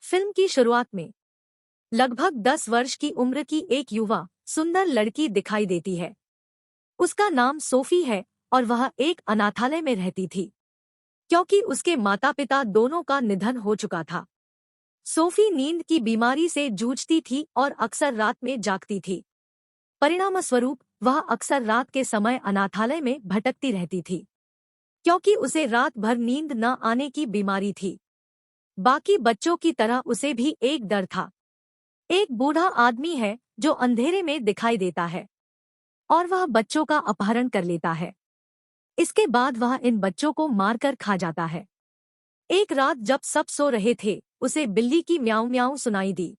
Film की शुरुआत में लगभग 10 वर्ष की उम्र की एक युवा सुंदर लड़की दिखाई देती है। उसका नाम सोफी है और वह एक अनाथालय में रहती थी क्योंकि उसके माता पिता दोनों का निधन हो चुका था। सोफी नींद की बीमारी से जूझती थी और अक्सर रात में जागती थी। परिणामस्वरूप वह अक्सर रात के समय अनाथालय में भटकती रहती थी क्योंकि उसे रात भर नींद न आने की बीमारी थी। बाकी बच्चों की तरह उसे भी एक डर था। एक बूढ़ा आदमी है जो अंधेरे में दिखाई देता है और वह बच्चों का अपहरण कर लेता है। इसके बाद वह इन बच्चों को मारकर खा जाता है। एक रात जब सब सो रहे थे, उसे बिल्ली की म्याऊं म्याऊं सुनाई दी।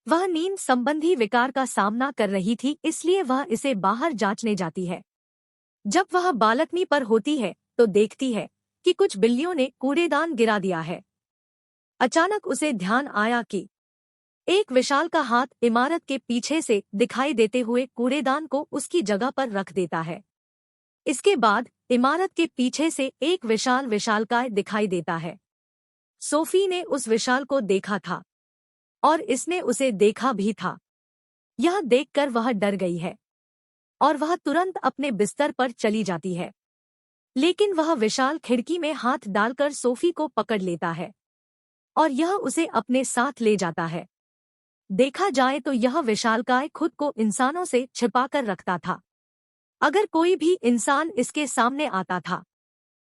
वह नींद संबंधी विकार का सामना कर रही थी, इसलिए वह इसे बाहर जांचने जाती है। जब वह बालकनी पर होती है तो देखती है कि कुछ बिल्लियों ने कूड़ेदान गिरा दिया है। अचानक उसे ध्यान आया कि एक विशाल का हाथ इमारत के पीछे से दिखाई देते हुए कूड़ेदान को उसकी जगह पर रख देता है। इसके बाद इमारत के पीछे से एक विशालकाय दिखाई देता है। सोफी ने उस विशाल को देखा था और इसने उसे देखा भी था। यह देखकर वह डर गई है और वह तुरंत अपने बिस्तर पर चली जाती है। लेकिन वह विशाल खिड़की में हाथ डालकर सोफी को पकड़ लेता है और यह उसे अपने साथ ले जाता है। देखा जाए तो यह विशालकाय खुद को इंसानों से छिपाकर रखता था। अगर कोई भी इंसान इसके सामने आता था,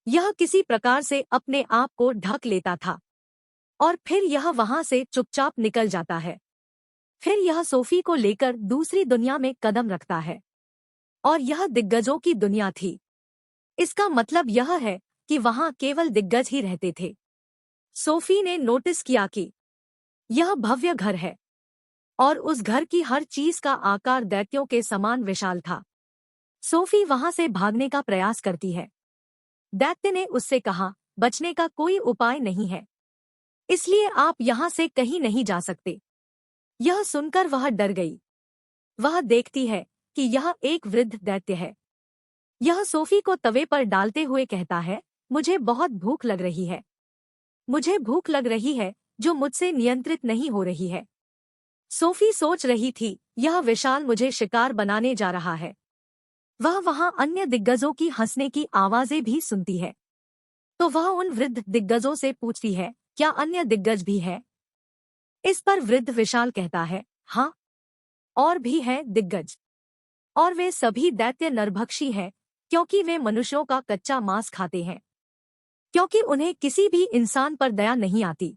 यह किसी प्रकार से अपने आप को ढक लेता था और फिर यह वहां से चुपचाप निकल जाता है। फिर यह सोफी को लेकर दूसरी दुनिया में कदम रखता है और यह दिग्गजों की दुनिया थी। इसका मतलब यह है कि वहां केवल दिग्गज ही रहते थे। सोफी ने नोटिस किया कि यह भव्य घर है और उस घर की हर चीज का आकार दैत्यों के समान विशाल था। सोफी वहां से भागने का प्रयास करती है। दैत्य ने उससे कहा, बचने का कोई उपाय नहीं है, इसलिए आप यहां से कहीं नहीं जा सकते। यह सुनकर वह डर गई। वह देखती है कि यह एक वृद्ध दैत्य है। यह सोफी को तवे पर डालते हुए कहता है, मुझे बहुत भूख लग रही है। मुझे भूख लग रही है जो मुझसे नियंत्रित नहीं हो रही है। सोफी सोच रही थी, यह विशाल मुझे शिकार बनाने जा रहा है। वह वहां अन्य दिग्गजों की हंसने की आवाजें भी सुनती है। तो वह उन वृद्ध दिग्गजों से पूछती है, क्या अन्य दिग्गज भी है? इस पर वृद्ध विशाल कहता है, हाँ, और भी हैं दिग्गज, और वे सभी दैत्य नरभक्षी हैं क्योंकि वे मनुष्यों का कच्चा मांस खाते हैं, क्योंकि उन्हें किसी भी इंसान पर दया नहीं आती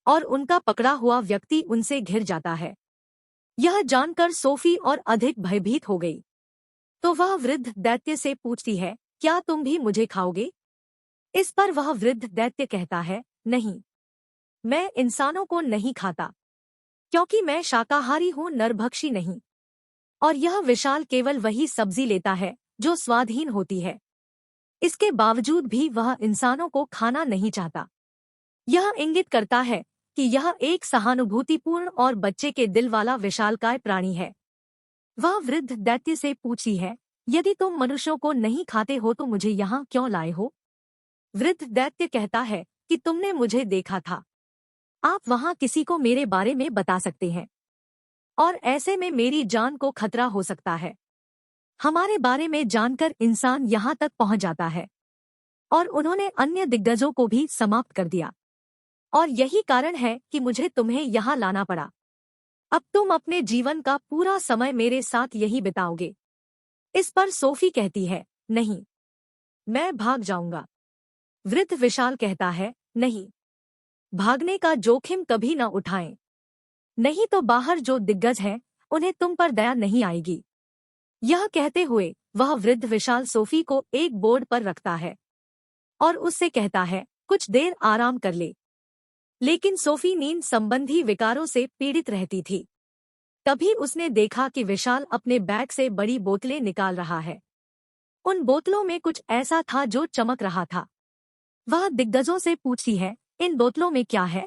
और उनका पकड़ा हुआ व्यक्ति उनसे घिर जाता है। यह जानकर सोफी और अधिक भयभीत हो गई। तो वह वृद्ध दैत्य से पूछती है, क्या तुम भी मुझे खाओगे? इस पर वह वृद्ध दैत्य कहता है, नहीं, मैं इंसानों को नहीं खाता क्योंकि मैं शाकाहारी हूँ, नरभक्षी नहीं। और यह विशाल केवल वही सब्जी लेता है जो स्वादहीन होती है। इसके बावजूद भी वह इंसानों को खाना नहीं चाहता। यह इंगित करता है कि यह एक सहानुभूतिपूर्ण और बच्चे के दिल वाला विशालकाय प्राणी है। वह वृद्ध दैत्य से पूछती है, यदि तुम मनुष्यों को नहीं खाते हो तो मुझे यहाँ क्यों लाए हो? वृद्ध दैत्य कहता है कि तुमने मुझे देखा था। आप वहाँ किसी को मेरे बारे में बता सकते हैं और ऐसे में मेरी जान को खतरा हो सकता है। हमारे बारे में जानकर इंसान यहाँ तक पहुँच जाता है और उन्होंने अन्य दिग्गजों को भी समाप्त कर दिया और यही कारण है कि मुझे तुम्हें यहाँ लाना पड़ा। अब तुम अपने जीवन का पूरा समय मेरे साथ यही बिताओगे। इस पर सोफी कहती है, नहीं, मैं भाग जाऊंगा। वृद्ध विशाल कहता है, नहीं, भागने का जोखिम कभी न उठाएं, नहीं तो बाहर जो दिग्गज हैं उन्हें तुम पर दया नहीं आएगी। यह कहते हुए वह वृद्ध विशाल सोफी को एक बोर्ड पर रखता है और उससे कहता है, कुछ देर आराम कर ले। लेकिन सोफी नींद संबंधी विकारों से पीड़ित रहती थी। तभी उसने देखा कि विशाल अपने बैग से बड़ी बोतलें निकाल रहा है। उन बोतलों में कुछ ऐसा था जो चमक रहा था। वह दिग्गजों से पूछती है, इन बोतलों में क्या है?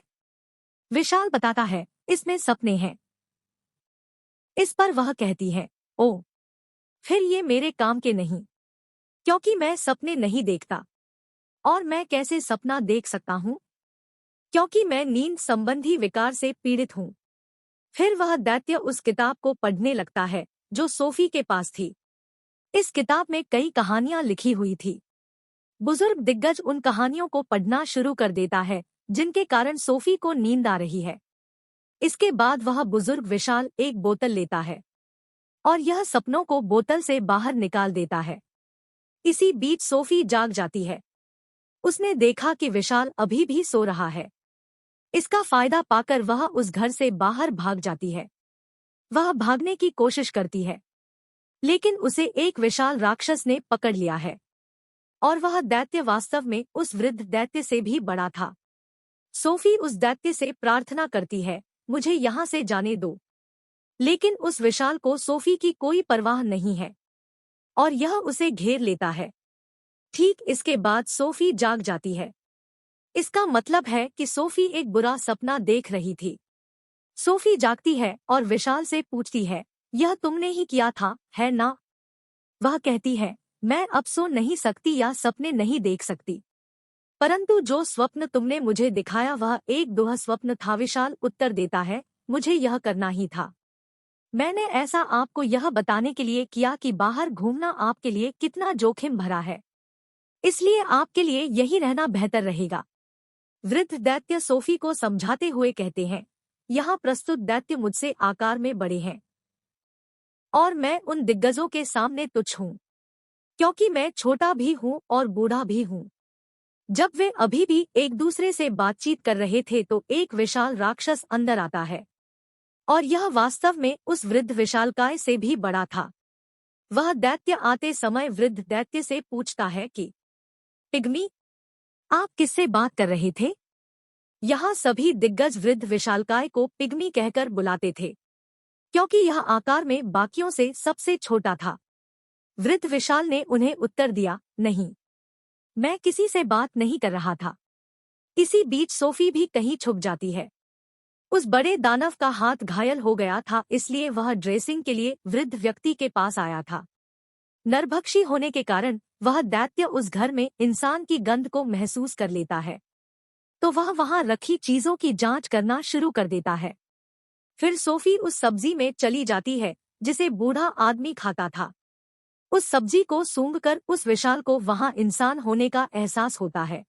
विशाल बताता है, इसमें सपने हैं। इस पर वह कहती है, ओह, फिर ये मेरे काम के नहीं, क्योंकि मैं सपने नहीं देखता और मैं कैसे सपना देख सकता हूँ? क्योंकि मैं नींद संबंधी विकार से पीड़ित हूँ। फिर वह दैत्य उस किताब को पढ़ने लगता है जो सोफी के पास थी। इस किताब में कई कहानियां लिखी हुई थी। बुजुर्ग दिग्गज उन कहानियों को पढ़ना शुरू कर देता है जिनके कारण सोफी को नींद आ रही है। इसके बाद वह बुजुर्ग विशाल एक बोतल लेता है और यह सपनों को बोतल से बाहर निकाल देता है। इसी बीच सोफी जाग जाती है। उसने देखा कि विशाल अभी भी सो रहा है। इसका फायदा पाकर वह उस घर से बाहर भाग जाती है। वह भागने की कोशिश करती है, लेकिन उसे एक विशाल राक्षस ने पकड़ लिया है और वह दैत्य वास्तव में उस वृद्ध दैत्य से भी बड़ा था। सोफी उस दैत्य से प्रार्थना करती है, मुझे यहाँ से जाने दो। लेकिन उस विशाल को सोफी की कोई परवाह नहीं है और यह उसे घेर लेता है। ठीक इसके बाद सोफी जाग जाती है। इसका मतलब है कि सोफी एक बुरा सपना देख रही थी। सोफी जागती है और विशाल से पूछती है, यह तुमने ही किया था, है ना? वह कहती है, मैं अब सो नहीं सकती या सपने नहीं देख सकती, परंतु जो स्वप्न तुमने मुझे दिखाया वह एक दुःस्वप्न था। विशाल उत्तर देता है, मुझे यह करना ही था। मैंने ऐसा आपको यह बताने के लिए किया कि बाहर घूमना आपके लिए कितना जोखिम भरा है, इसलिए आपके लिए यही रहना बेहतर रहेगा। वृद्ध दैत्य सोफी को समझाते हुए कहते हैं, यहाँ प्रस्तुत दैत्य मुझसे आकार में बड़े हैं और मैं उन दिग्गजों के सामने तुच्छ हूँ, क्योंकि मैं छोटा भी हूँ और बूढ़ा भी हूँ। जब वे अभी भी एक दूसरे से बातचीत कर रहे थे तो एक विशाल राक्षस अंदर आता है और यह वास्तव में उस वृद्ध विशालकाय से भी बड़ा था। वह दैत्य आते समय वृद्ध दैत्य से पूछता है कि पिग्मी, आप किससे बात कर रहे थे? यहाँ सभी दिग्गज वृद्ध विशालकाय को पिग्मी कहकर बुलाते थे, क्योंकि यह आकार में बाकियों से सबसे छोटा था। वृद्ध विशाल ने उन्हें उत्तर दिया, नहीं, मैं किसी से बात नहीं कर रहा था। इसी बीच सोफी भी कहीं छुप जाती है। उस बड़े दानव का हाथ घायल हो गया था, इसलिए वह ड्रेसिंग के लिए वृद्ध व्यक्ति के पास आया था। नरभक्षी होने के कारण वह दैत्य उस घर में इंसान की गंध को महसूस कर लेता है, तो वह वहां रखी चीजों की जांच करना शुरू कर देता है। फिर सोफी उस सब्जी में चली जाती है जिसे बूढ़ा आदमी खाता था। उस सब्जी को सूंघकर उस विशाल को वहां इंसान होने का एहसास होता है।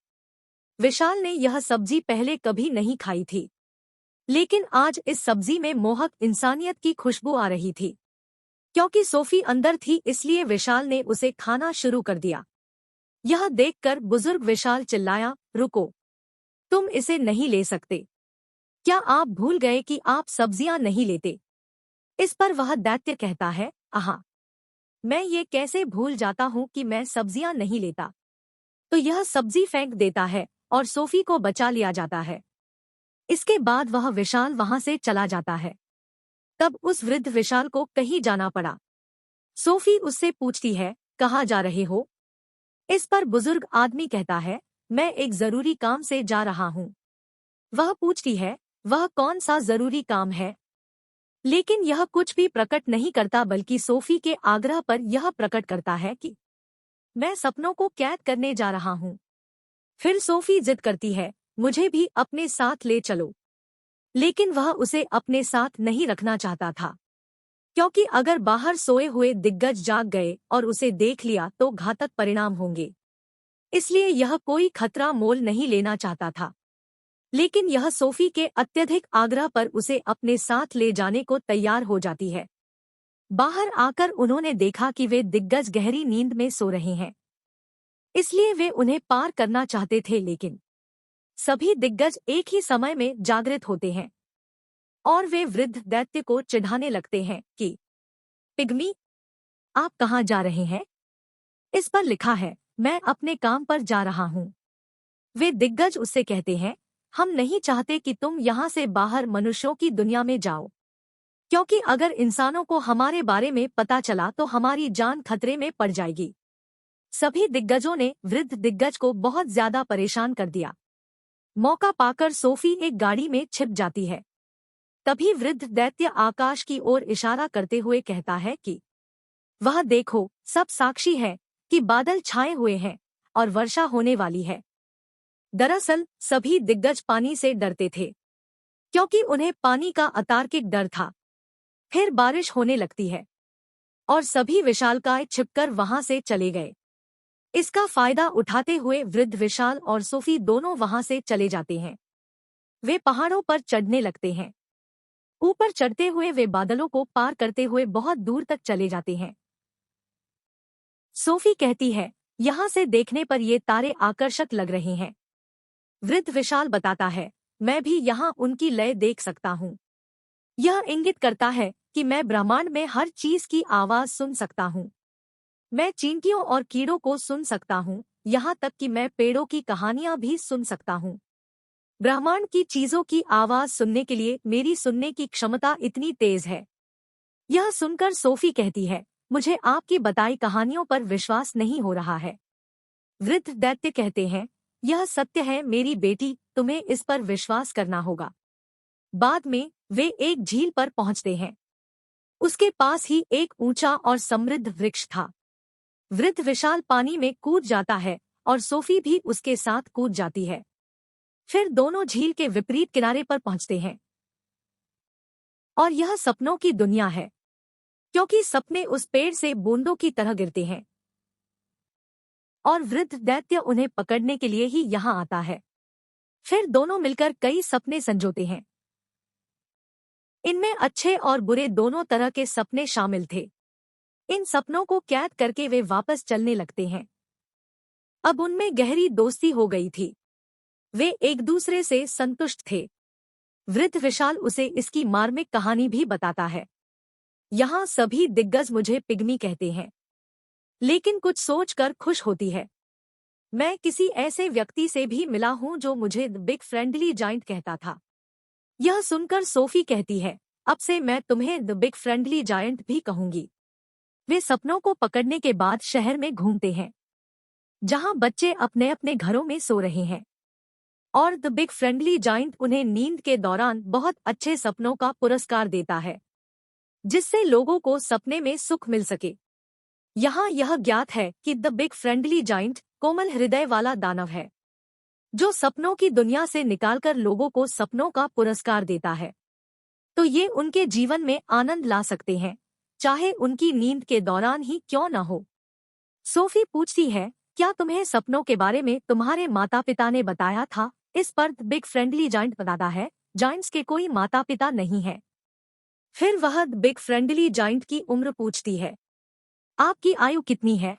विशाल ने यह सब्जी पहले कभी नहीं खाई थी, लेकिन आज इस सब्जी में मोहक इंसानियत की खुशबू आ रही थी। क्योंकि सोफी अंदर थी इसलिए विशाल ने उसे खाना शुरू कर दिया। यह देखकर बुजुर्ग विशाल चिल्लाया, रुको, तुम इसे नहीं ले सकते। क्या आप भूल गए कि आप सब्जियां नहीं लेते? इस पर वह दैत्य कहता है, आहा, मैं ये कैसे भूल जाता हूँ कि मैं सब्जियां नहीं लेता। तो यह सब्जी फेंक देता है और सोफी को बचा लिया जाता है। इसके बाद वह विशाल वहां से चला जाता है। तब उस वृद्ध विशाल को कहीं जाना पड़ा। सोफी उससे पूछती है, कहाँ जा रहे हो? इस पर बुजुर्ग आदमी कहता है, मैं एक जरूरी काम से जा रहा हूँ। वह पूछती है, वह कौन सा जरूरी काम है? लेकिन यह कुछ भी प्रकट नहीं करता, बल्कि सोफी के आग्रह पर यह प्रकट करता है कि मैं सपनों को कैद करने जा रहा हूँ। फिर सोफी जिद करती है, मुझे भी अपने साथ ले चलो। लेकिन वह उसे अपने साथ नहीं रखना चाहता था, क्योंकि अगर बाहर सोए हुए दिग्गज जाग गए और उसे देख लिया तो घातक परिणाम होंगे। इसलिए यह कोई खतरा मोल नहीं लेना चाहता था। लेकिन यह सोफी के अत्यधिक आग्रह पर उसे अपने साथ ले जाने को तैयार हो जाती है। बाहर आकर उन्होंने देखा कि वे दिग्गज गहरी नींद में सो रहे हैं, इसलिए वे उन्हें पार करना चाहते थे, लेकिन सभी दिग्गज एक ही समय में जागृत होते हैं और वे वृद्ध दैत्य को चिढ़ाने लगते हैं कि पिग्मी, आप कहाँ जा रहे हैं? इस पर लिखा है, मैं अपने काम पर जा रहा हूँ। वे दिग्गज उससे कहते हैं, हम नहीं चाहते कि तुम यहाँ से बाहर मनुष्यों की दुनिया में जाओ, क्योंकि अगर इंसानों को हमारे बारे में पता चला तो हमारी जान खतरे में पड़ जाएगी। सभी दिग्गजों ने वृद्ध दिग्गज को बहुत ज्यादा परेशान कर दिया। मौका पाकर सोफी एक गाड़ी में छिप जाती है। तभी वृद्ध दैत्य आकाश की ओर इशारा करते हुए कहता है कि वह देखो, सब साक्षी है कि बादल छाए हुए हैं और वर्षा होने वाली है। दरअसल सभी दिग्गज पानी से डरते थे, क्योंकि उन्हें पानी का अतार्किक डर था। फिर बारिश होने लगती है और सभी विशालकाय छिपकर वहां से चले गए। इसका फायदा उठाते हुए वृद्ध विशाल और सोफी दोनों वहां से चले जाते हैं। वे पहाड़ों पर चढ़ने लगते हैं। ऊपर चढ़ते हुए वे बादलों को पार करते हुए बहुत दूर तक चले जाते हैं। सोफी कहती है, यहाँ से देखने पर ये तारे आकर्षक लग रहे हैं। वृद्ध विशाल बताता है, मैं भी यहाँ उनकी लय देख सकता हूँ। यह इंगित करता है कि मैं ब्रह्मांड में हर चीज की आवाज सुन सकता हूँ। मैं चींटियों और कीड़ों को सुन सकता हूँ, यहाँ तक कि मैं पेड़ों की कहानियां भी सुन सकता हूँ। ब्रह्मांड की चीजों की आवाज सुनने के लिए मेरी सुनने की क्षमता इतनी तेज है। यह सुनकर सोफी कहती है, मुझे आपकी बताई कहानियों पर विश्वास नहीं हो रहा है। वृद्ध दैत्य कहते हैं, यह सत्य है मेरी बेटी, तुम्हें इस पर विश्वास करना होगा। बाद में वे एक झील पर पहुंचते हैं। उसके पास ही एक ऊंचा और समृद्ध वृक्ष था। वृद्ध विशाल पानी में कूद जाता है और सोफी भी उसके साथ कूद जाती है। फिर दोनों झील के विपरीत किनारे पर पहुंचते हैं और यह सपनों की दुनिया है, क्योंकि सपने उस पेड़ से बूंदों की तरह गिरते हैं और वृद्ध दैत्य उन्हें पकड़ने के लिए ही यहाँ आता है। फिर दोनों मिलकर कई सपने संजोते हैं। इनमें अच्छे और बुरे दोनों तरह के सपने शामिल थे। इन सपनों को कैद करके वे वापस चलने लगते हैं। अब उनमें गहरी दोस्ती हो गई थी। वे एक दूसरे से संतुष्ट थे। वृद्ध विशाल उसे इसकी मार्मिक कहानी भी बताता है। यहाँ सभी दिग्गज मुझे पिग्मी कहते हैं, लेकिन कुछ सोचकर खुश होती है। मैं किसी ऐसे व्यक्ति से भी मिला हूँ जो मुझे द बिग फ्रेंडली जाइंट कहता था। यह सुनकर सोफी कहती है, अब से मैं तुम्हें द बिग फ्रेंडली जायंट भी कहूंगी। वे सपनों को पकड़ने के बाद शहर में घूमते हैं, जहां बच्चे अपने अपने घरों में सो रहे हैं और द बिग फ्रेंडली जाइंट उन्हें नींद के दौरान बहुत अच्छे सपनों का पुरस्कार देता है, जिससे लोगों को सपने में सुख मिल सके। यहाँ यह ज्ञात है कि द बिग फ्रेंडली जाइंट कोमल हृदय वाला दानव है, जो सपनों की दुनिया से निकालकर लोगों को सपनों का पुरस्कार देता है। तो ये उनके जीवन में आनंद ला सकते हैं, चाहे उनकी नींद के दौरान ही क्यों न हो। सोफी पूछती है, क्या तुम्हें सपनों के बारे में तुम्हारे माता पिता ने बताया था? इस पर द बिग फ्रेंडली जाइंट बताता है, जाइंट्स के कोई माता पिता नहीं है। फिर वह द बिग फ्रेंडली जाइंट की उम्र पूछती है, आपकी आयु कितनी है?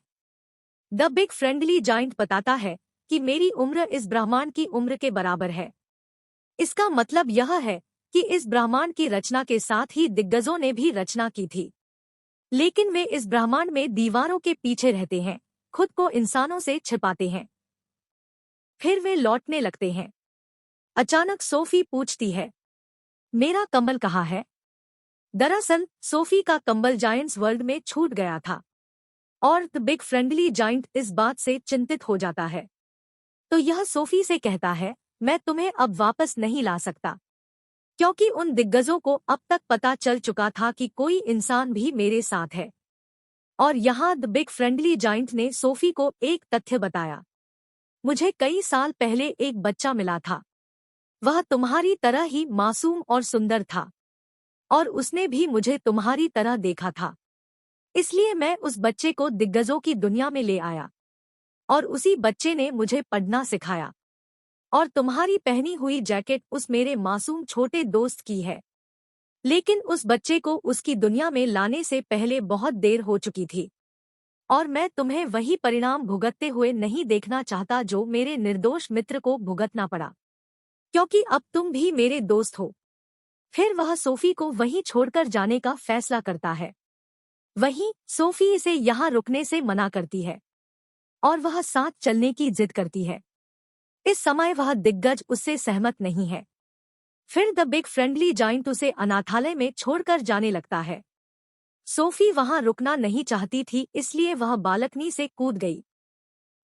द बिग फ्रेंडली जाइंट बताता है कि मेरी उम्र इस ब्रह्मांड की उम्र के बराबर है। इसका मतलब यह है कि इस ब्रह्मांड की रचना के साथ ही दिग्गजों ने भी रचना की थी, लेकिन वे इस ब्रह्मांड में दीवारों के पीछे रहते हैं, खुद को इंसानों से छिपाते हैं। फिर वे लौटने लगते हैं। अचानक सोफी पूछती है, मेरा कंबल कहाँ है? दरअसल सोफी का कंबल जायंट्स वर्ल्ड में छूट गया था और द बिग फ्रेंडली जाइंट इस बात से चिंतित हो जाता है। तो यह सोफी से कहता है, मैं तुम्हें अब वापस नहीं ला सकता, क्योंकि उन दिग्गजों को अब तक पता चल चुका था कि कोई इंसान भी मेरे साथ है। और यहाँ द बिग फ्रेंडली जाइंट ने सोफी को एक तथ्य बताया, मुझे कई साल पहले एक बच्चा मिला था। वह तुम्हारी तरह ही मासूम और सुंदर था और उसने भी मुझे तुम्हारी तरह देखा था। इसलिए मैं उस बच्चे को दिग्गजों की दुनिया में ले आया और उसी बच्चे ने मुझे पढ़ना सिखाया। और तुम्हारी पहनी हुई जैकेट उस मेरे मासूम छोटे दोस्त की है, लेकिन उस बच्चे को उसकी दुनिया में लाने से पहले बहुत देर हो चुकी थी और मैं तुम्हें वही परिणाम भुगतते हुए नहीं देखना चाहता जो मेरे निर्दोष मित्र को भुगतना पड़ा, क्योंकि अब तुम भी मेरे दोस्त हो। फिर वह सोफी को वहीं छोड़कर जाने का फैसला करता है। वहीं सोफी इसे यहाँ रुकने से मना करती है और वह साथ चलने की जिद करती है। इस समय वह दिग्गज उससे सहमत नहीं है। फिर द बिग फ्रेंडली जाइंट उसे अनाथालय में छोड़कर जाने लगता है। सोफी वहां रुकना नहीं चाहती थी, इसलिए वह बालकनी से कूद गई,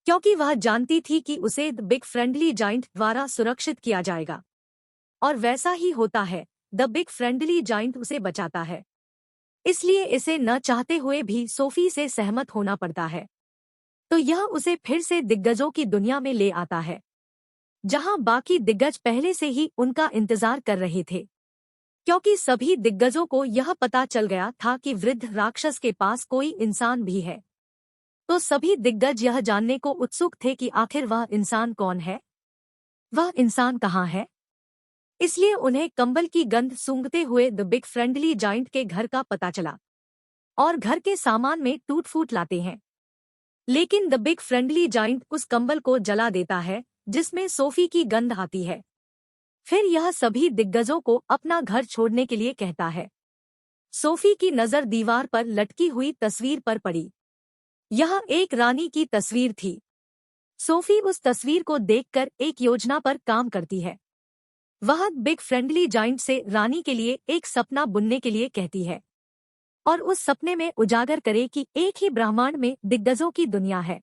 क्योंकि वह जानती थी कि उसे द बिग फ्रेंडली जाइंट द्वारा सुरक्षित किया जाएगा। और वैसा ही होता है, द बिग फ्रेंडली जाइंट उसे बचाता है। इसलिए इसे न चाहते हुए भी सोफी से सहमत होना पड़ता है। तो यह उसे फिर से दिग्गजों की दुनिया में ले आता है। जहां बाकी दिग्गज पहले से ही उनका इंतजार कर रहे थे, क्योंकि सभी दिग्गजों को यह पता चल गया था कि वृद्ध राक्षस के पास कोई इंसान भी है। तो सभी दिग्गज यह जानने को उत्सुक थे कि आखिर वह इंसान कौन है, वह इंसान कहाँ है। इसलिए उन्हें कंबल की गंध सूंघते हुए द बिग फ्रेंडली जाइंट के घर का पता चला और घर के सामान में टूट फूट लाते हैं। लेकिन द बिग फ्रेंडली जाइंट उस कंबल को जला देता है जिसमें सोफी की गंध आती है। फिर यह सभी दिग्गजों को अपना घर छोड़ने के लिए कहता है। सोफी की नजर दीवार पर लटकी हुई तस्वीर पर पड़ी। यह एक रानी की तस्वीर थी। सोफी उस तस्वीर को देखकर एक योजना पर काम करती है। वह बिग फ्रेंडली जाइंट से रानी के लिए एक सपना बुनने के लिए कहती है और उस सपने में उजागर करे कि एक ही ब्रह्मांड में दिग्गजों की दुनिया है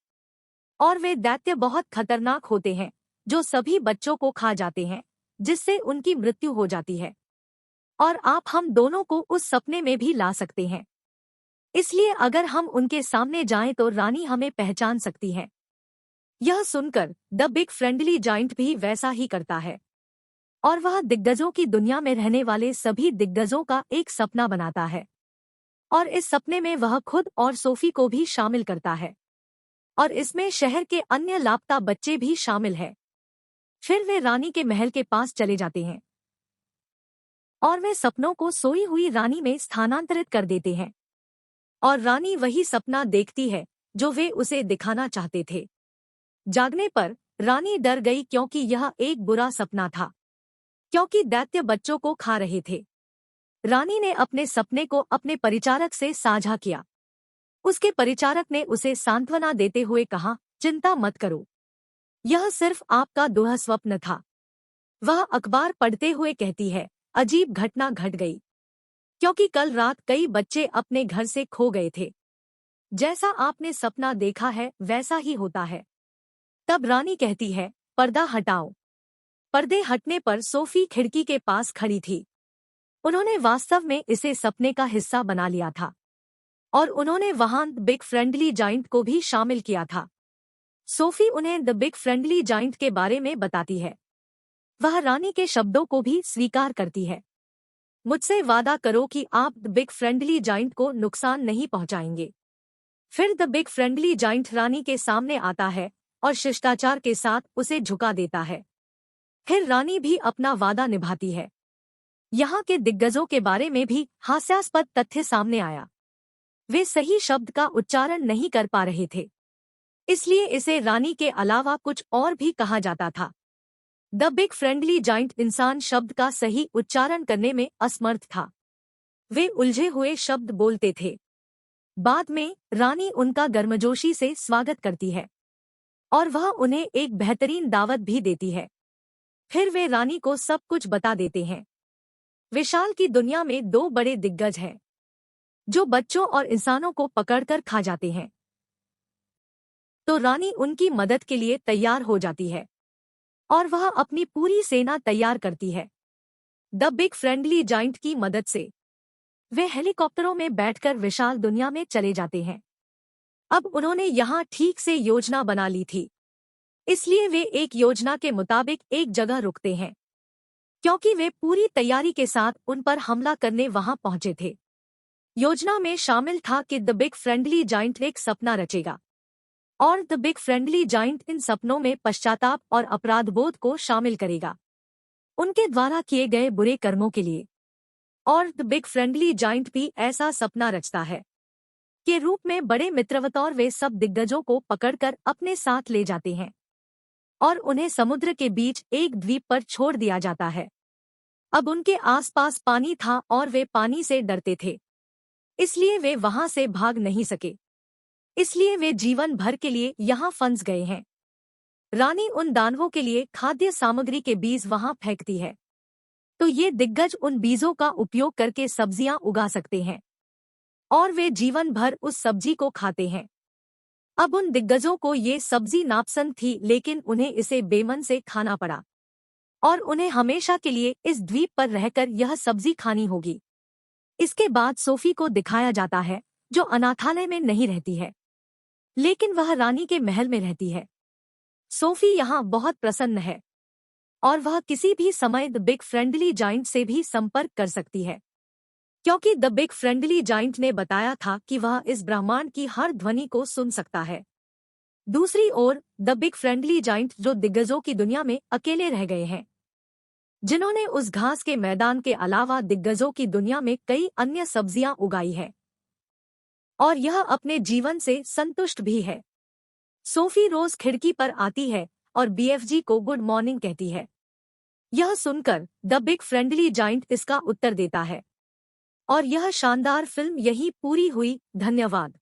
और वे दैत्य बहुत खतरनाक होते हैं जो सभी बच्चों को खा जाते हैं, जिससे उनकी मृत्यु हो जाती है। और आप हम दोनों को उस सपने में भी ला सकते हैं। इसलिए अगर हम उनके सामने जाएं तो रानी हमें पहचान सकती है। यह सुनकर द बिग फ्रेंडली जाइंट भी वैसा ही करता है और वह दिग्गजों की दुनिया में रहने वाले सभी दिग्गजों का एक सपना बनाता है और इस सपने में वह खुद और सोफी को भी शामिल करता है और इसमें शहर के अन्य लापता बच्चे भी शामिल हैं। फिर वे रानी के महल के पास चले जाते हैं और वे सपनों को सोई हुई रानी में स्थानांतरित कर देते हैं और रानी वही सपना देखती है जो वे उसे दिखाना चाहते थे। जागने पर रानी डर गई क्योंकि यह एक बुरा सपना था, क्योंकि दैत्य बच्चों को खा रहे थे। रानी ने अपने सपने को अपने परिचारक से साझा किया। उसके परिचारक ने उसे सांत्वना देते हुए कहा, चिंता मत करो, यह सिर्फ आपका दुःस्वप्न था। वह अखबार पढ़ते हुए कहती है, अजीब घटना घट गई, क्योंकि कल रात कई बच्चे अपने घर से खो गए थे। जैसा आपने सपना देखा है वैसा ही होता है। तब रानी कहती है, पर्दा हटाओ। पर्दे हटने पर सोफी खिड़की के पास खड़ी थी। उन्होंने वास्तव में इसे सपने का हिस्सा बना लिया था और उन्होंने वहां द बिग फ्रेंडली जाइंट को भी शामिल किया था। सोफी उन्हें द बिग फ्रेंडली जाइंट के बारे में बताती है। वह रानी के शब्दों को भी स्वीकार करती है। मुझसे वादा करो कि आप द बिग फ्रेंडली जाइंट को नुकसान नहीं पहुंचाएंगे। फिर द बिग फ्रेंडली जाइंट रानी के सामने आता है और शिष्टाचार के साथ उसे झुका देता है। फिर रानी भी अपना वादा निभाती है। यहाँ के दिग्गजों के बारे में भी हास्यास्पद तथ्य सामने आया। वे सही शब्द का उच्चारण नहीं कर पा रहे थे, इसलिए इसे रानी के अलावा कुछ और भी कहा जाता था। द बिग फ्रेंडली जाइंट इंसान शब्द का सही उच्चारण करने में असमर्थ था। वे उलझे हुए शब्द बोलते थे। बाद में रानी उनका गर्मजोशी से स्वागत करती है और वह उन्हें एक बेहतरीन दावत भी देती है। फिर वे रानी को सब कुछ बता देते हैं। विशाल की दुनिया में दो बड़े दिग्गज हैं जो बच्चों और इंसानों को पकड़कर खा जाते हैं। तो रानी उनकी मदद के लिए तैयार हो जाती है और वह अपनी पूरी सेना तैयार करती है। द बिग फ्रेंडली जाइंट की मदद से वे हेलीकॉप्टरों में बैठकर विशाल दुनिया में चले जाते हैं। अब उन्होंने यहाँ ठीक से योजना बना ली थी, इसलिए वे एक योजना के मुताबिक एक जगह रुकते हैं, क्योंकि वे पूरी तैयारी के साथ उन पर हमला करने वहां पहुंचे थे। योजना में शामिल था कि द बिग फ्रेंडली जाइंट एक सपना रचेगा और द बिग फ्रेंडली जाइंट इन सपनों में पश्चाताप और अपराधबोध को शामिल करेगा उनके द्वारा किए गए बुरे कर्मों के लिए। और द बिग फ्रेंडली जाइंट भी ऐसा सपना रचता है के रूप में बड़े मित्रवतौर वे सब दिग्गजों को पकड़कर अपने साथ ले जाते हैं और उन्हें समुद्र के बीच एक द्वीप पर छोड़ दिया जाता है। अब उनके आसपास पानी था और वे पानी से डरते थे, इसलिए वे वहां से भाग नहीं सके। इसलिए वे जीवन भर के लिए यहाँ फंस गए हैं। रानी उन दानवों के लिए खाद्य सामग्री के बीज वहां फेंकती है, तो ये दिग्गज उन बीजों का उपयोग करके सब्जियां उगा सकते हैं और वे जीवन भर उस सब्जी को खाते हैं। अब उन दिग्गजों को ये सब्जी नापसंद थी, लेकिन उन्हें इसे बेमन से खाना पड़ा और उन्हें हमेशा के लिए इस द्वीप पर रहकर यह सब्जी खानी होगी। इसके बाद सोफी को दिखाया जाता है, जो अनाथालय में नहीं रहती है, लेकिन वह रानी के महल में रहती है। सोफी यहाँ बहुत प्रसन्न है और वह किसी भी समय द बिग फ्रेंडली जाइंट से भी संपर्क कर सकती है, क्योंकि द बिग फ्रेंडली जाइंट ने बताया था कि वह इस ब्रह्मांड की हर ध्वनि को सुन सकता है। दूसरी ओर द बिग फ्रेंडली जाइंट जो दिग्गजों की दुनिया में अकेले रह गए हैं, जिन्होंने उस घास के मैदान के अलावा दिग्गजों की दुनिया में कई अन्य सब्जियां उगाई है और यह अपने जीवन से संतुष्ट भी है। सोफी रोज खिड़की पर आती है और बीएफजी को गुड मॉर्निंग कहती है। यह सुनकर द बिग फ्रेंडली जाइंट इसका उत्तर देता है और यह शानदार फिल्म यही पूरी हुई। धन्यवाद।